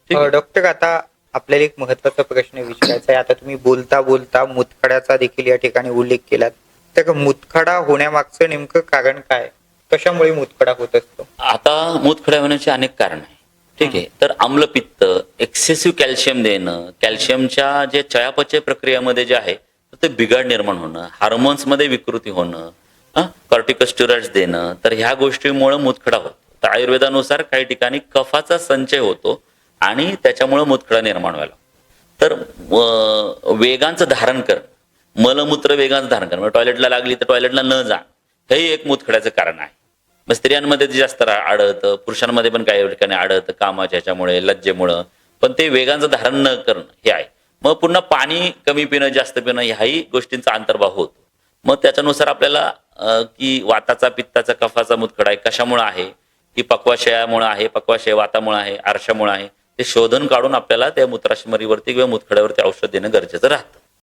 ठीक आहे. डॉक्टर, आता आपल्याला एक महत्वाचा प्रश्न विचारायचा आहे. आता तुम्ही बोलता बोलता मुतखड्याचा देखील या ठिकाणी उल्लेख केलात. तर मुतखडा होण्यामागचं नेमकं कारण काय? कशामुळे मुतखडा होत असतो? आता मूतखडा होण्याचे अनेक कारण आहे. ठीक आहे. तर आम्लपित्त, एक्सेसिव्ह कॅल्शियम देणं, कॅल्शियमच्या जे चयापचय प्रक्रियेमध्ये जे आहे तर ते बिघाड निर्माण होणं, हार्मोन्समध्ये विकृती होणं, कॉर्टिकोस्टेरॉइड्स देणं, तर ह्या गोष्टीमुळे मुतखडा होतो. तर आयुर्वेदानुसार काही ठिकाणी कफाचा संचय होतो आणि त्याच्यामुळे मुतखडा निर्माण व्हायला. तर वेगांचं धारण करणं, मलमूत्र वेगांचं धारण करणं, टॉयलेटला लागली तर टॉयलेटला न जा, हेही एक मुतखड्याचं कारण आहे. मग स्त्रियांमध्ये ते जास्त आढळतं, पुरुषांमध्ये पण काही ठिकाणी आढळतं कामाच्या ह्याच्यामुळे, लज्जेमुळं, पण ते वेगांचं धारण न करणं हे आहे. मग पुन्हा पाणी कमी पिणं, जास्त पिणं, ह्याही गोष्टींचा अंतर्भाव होतो. मग त्याच्यानुसार आपल्याला की वाताचा, पित्ताचा, कफाचा मुतखडा आहे, कशामुळे आहे, की पक्वाशयामुळे आहे, पक्वाशय वातामुळे आहे, आरशामुळे आहे, ते शोधन काढून आपल्याला त्या मूत्राशमरीवरती किंवा मुतखड्यावरती औषध देणं गरजेचं राहतं.